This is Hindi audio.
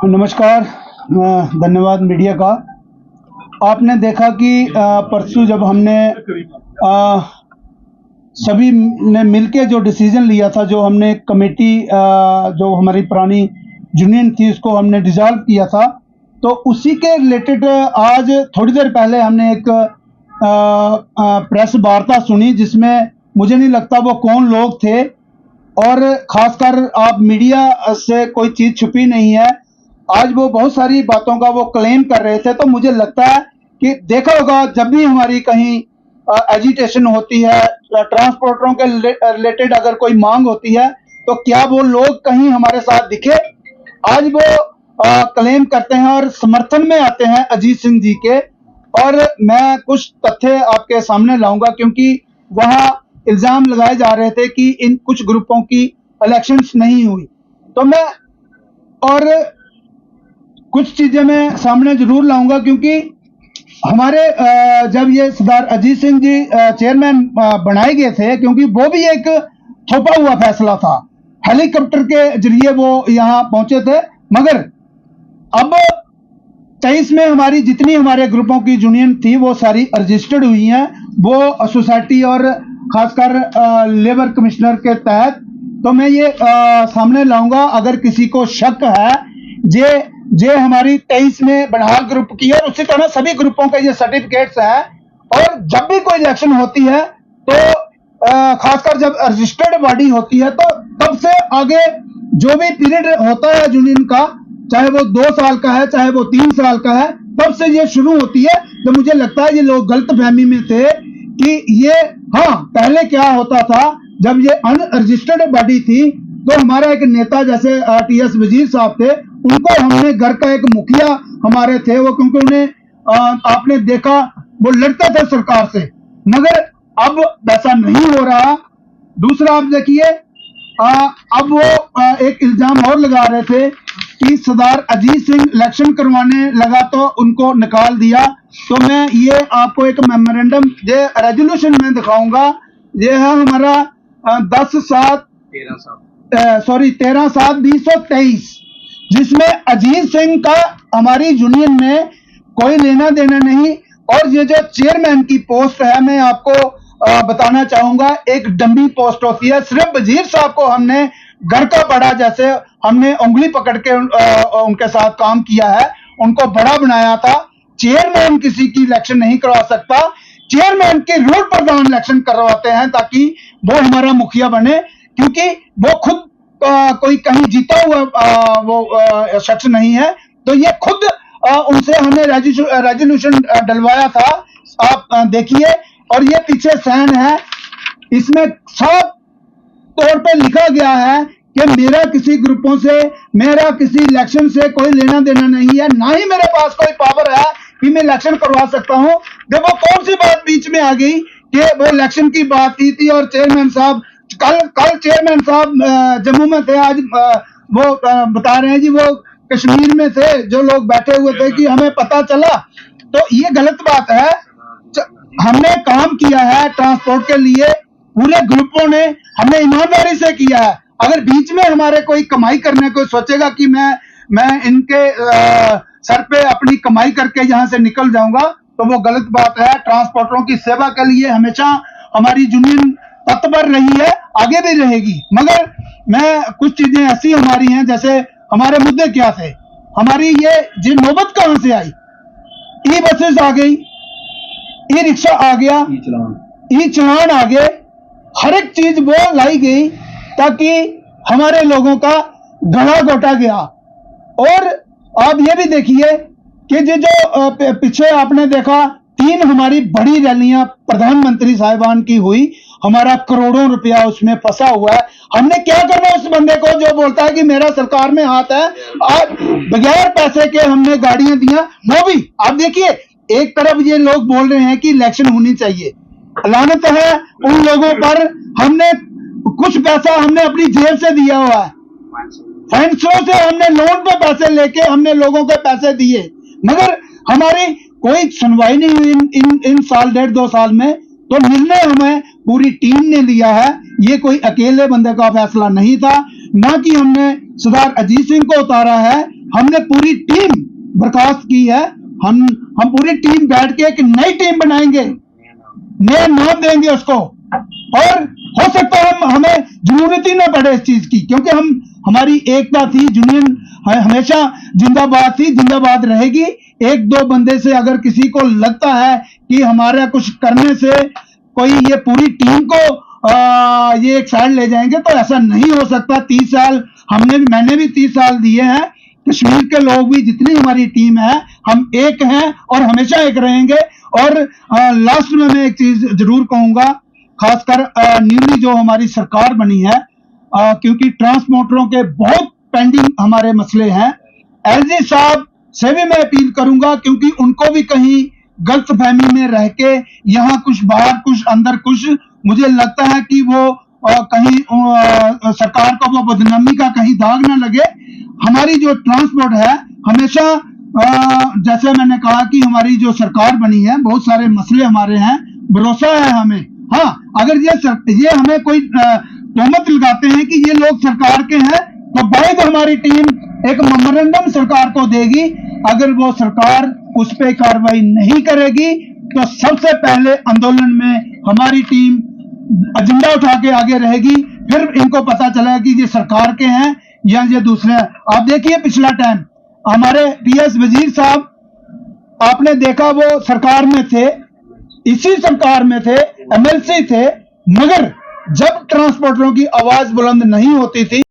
नमस्कार। धन्यवाद मीडिया का। आपने देखा कि परसों जब हमने सभी ने मिलके जो डिसीजन लिया था, जो हमने कमेटी जो हमारी पुरानी यूनियन थी उसको हमने डिसॉल्व किया था, तो उसी के रिलेटेड आज थोड़ी देर पहले हमने एक प्रेस वार्ता सुनी, जिसमें मुझे नहीं लगता वो कौन लोग थे, और खासकर आप मीडिया से कोई चीज़ छुपी नहीं है। आज वो बहुत सारी बातों का वो क्लेम कर रहे थे, तो मुझे लगता है कि देखा होगा जब भी हमारी कहीं एजिटेशन होती है, ट्रांसपोर्टरों के रिलेटेड अगर कोई मांग होती है, तो क्या वो लोग कहीं हमारे साथ दिखे? आज वो क्लेम करते हैं और समर्थन में आते हैं अजीत सिंह जी के, और मैं कुछ तथ्य आपके सामने लाऊंगा, क्योंकि वहाँ इल्जाम लगाए जा रहे थे कि इन कुछ ग्रुपों की इलेक्शंस नहीं हुई। तो मैं और कुछ चीजें मैं सामने जरूर लाऊंगा, क्योंकि हमारे जब ये सरदार अजीत सिंह जी चेयरमैन बनाए गए थे, क्योंकि वो भी एक थोपा हुआ फैसला था, हेलीकॉप्टर के जरिए वो यहाँ पहुंचे थे, मगर अब 23 में हमारी जितनी हमारे ग्रुपों की यूनियन थी वो सारी रजिस्टर्ड हुई हैं, वो सोसाइटी और खासकर लेबर कमिश्नर के तहत। तो मैं ये सामने लाऊंगा, अगर किसी को शक है जे हमारी 23 में बनिहाल ग्रुप की है, और उसी तरह सभी ग्रुपों के ये सर्टिफिकेट्स हैं, और जब भी कोई इलेक्शन होती है तो खासकर जब रजिस्टर्ड बॉडी होती है, तो तब से आगे जो भी पीरियड होता है यूनियन का, चाहे वो 2 साल का है चाहे वो 3 साल का है, तब से ये शुरू होती है। तो मुझे लगता है ये लोग गलतफहमी में थे कि ये, हाँ, पहले क्या होता था जब ये अनरजिस्टर्ड बॉडी थी, तो हमारा एक नेता जैसे टीएस वजीर साहब थे, उनको हमने घर का एक मुखिया हमारे थे वो, क्योंकि उन्हें आपने देखा वो लड़ते थे सरकार से, मगर अब वैसा नहीं हो रहा। दूसरा आप देखिए, अब वो एक इल्जाम और लगा रहे थे कि सरदार अजीत सिंह इलेक्शन करवाने लगा तो उनको निकाल दिया। तो मैं ये आपको एक मेमोरेंडम ये रेजोल्यूशन में दिखाऊंगा। ये है हमारा 13/7/2023, जिसमें अजीत सिंह का हमारी यूनियन में कोई लेना देना नहीं। और ये जो चेयरमैन की पोस्ट है, मैं आपको बताना चाहूंगा, एक डम्बी पोस्ट होती है। सिर्फ वजीर साहब को हमने घर का बड़ा, जैसे हमने उंगली पकड़ के उनके साथ काम किया है, उनको बड़ा बनाया था। चेयरमैन किसी की इलेक्शन नहीं करवा सकता, चेयरमैन के रूल प्रधान इलेक्शन करवाते हैं ताकि वो हमारा मुखिया बने, क्योंकि वो खुद कोई कहीं जीता हुआ वो शख्स नहीं है। तो ये खुद उनसे हमने रेजोल्यूशन डलवाया था, आप देखिए। और ये पीछे साइन है, इसमें साफ तौर पे लिखा गया है कि मेरा किसी ग्रुपों से, मेरा किसी इलेक्शन से कोई लेना देना नहीं है, ना ही मेरे पास कोई पावर है कि मैं इलेक्शन करवा सकता हूं। देखो कौन सी बात बीच में आ गई कि वो इलेक्शन की बात की थी, और चेयरमैन साहब कल चेयरमैन साहब जम्मू में थे, आज वो बता रहे हैं जी वो कश्मीर में थे, जो लोग बैठे हुए थे कि हमें पता चला। तो ये गलत बात है। हमने काम किया है ट्रांसपोर्ट के लिए, पूरे ग्रुपों ने, हमने ईमानदारी से किया है। अगर बीच में हमारे कोई कमाई करने को सोचेगा कि मैं इनके सर पे अपनी कमाई करके यहां से निकल जाऊंगा, तो वो गलत बात है। ट्रांसपोर्टरों की सेवा के लिए हमेशा हमारी यूनियन तत्पर रही है, आगे भी रहेगी। मगर मैं कुछ चीजें ऐसी हमारी हैं, जैसे हमारे मुद्दे क्या थे, हमारी ये नौबत कहां से आई, ई बसेस आ गई, ई रिक्शा आ गया, ई चलान आ गए, हर एक चीज वो लाई गई ताकि हमारे लोगों का गला घोटा गया। और आप ये भी देखिए कि जो पीछे आपने देखा 3 हमारी बड़ी रैलियां प्रधानमंत्री साहिबान की हुई, हमारा करोड़ों रुपया उसमें फंसा हुआ है। हमने क्या करना उस बंदे को जो बोलता है कि मेरा सरकार में हाथ है, आज बगैर पैसे के हमने गाड़ियां दिया। वो भी आप देखिए, एक तरफ ये लोग बोल रहे हैं कि इलेक्शन होनी चाहिए, लानत है उन लोगों पर। हमने कुछ पैसा हमने अपनी जेब से दिया हुआ है, फंड्सों से हमने लोन पे पैसे लेके हमने लोगों को पैसे दिए, मगर हमारी कोई सुनवाई नहीं हुई इन साल 1.5-2 साल में। तो निर्णय हमें पूरी टीम ने लिया है, ये कोई अकेले बंदे का फैसला नहीं था। ना कि हमने सरदार अजीत सिंह को उतारा है, हमने पूरी टीम बर्खास्त की है। हम पूरी टीम बैठ के एक नई टीम बनाएंगे, नया नाम देंगे उसको, और हो सकता है हमें जरूरत ही ना पड़े इस चीज की, क्योंकि हमारी एकता थी, यूनियन हमेशा जिंदाबाद थी, जिंदाबाद रहेगी। एक दो बंदे से अगर किसी को लगता है कि हमारा कुछ करने से कोई ये पूरी टीम को ये एक साइड ले जाएंगे, तो ऐसा नहीं हो सकता। 30 साल मैंने भी 30 साल दिए हैं। कश्मीर के लोग भी, जितनी हमारी टीम है, हम एक हैं और हमेशा एक रहेंगे। और लास्ट में मैं एक चीज जरूर कहूंगा, खासकर न्यूली जो हमारी सरकार बनी है, क्योंकि ट्रांसपोर्टरों के बहुत पेंडिंग हमारे मसले हैं। एलजी साहब से भी मैं अपील करूंगा, क्योंकि उनको भी कहीं गलतफहमी में रह के यहाँ कुछ बाहर कुछ अंदर कुछ, मुझे लगता है कि वो कहीं सरकार को वो बदनामी का कहीं दाग ना लगे। हमारी जो ट्रांसपोर्ट है, हमेशा जैसे मैंने कहा कि हमारी जो सरकार बनी है, बहुत सारे मसले हमारे हैं, भरोसा है हमें। हाँ, अगर ये हमें कोई तोहमत लगाते हैं कि ये लोग सरकार के हैं, तो बाद हमारी टीम एक मेमोरेंडम सरकार को देगी। अगर वो सरकार उस पर कार्रवाई नहीं करेगी, तो सबसे पहले आंदोलन में हमारी टीम एजेंडा उठा के आगे रहेगी। फिर इनको पता चलेगा कि ये सरकार के हैं या ये दूसरे हैं। आप देखिए पिछला टाइम हमारे पीएस वजीर साहब, आपने देखा वो सरकार में थे, इसी सरकार में थे, एमएलसी थे, मगर जब ट्रांसपोर्टरों की आवाज बुलंद नहीं होती थी,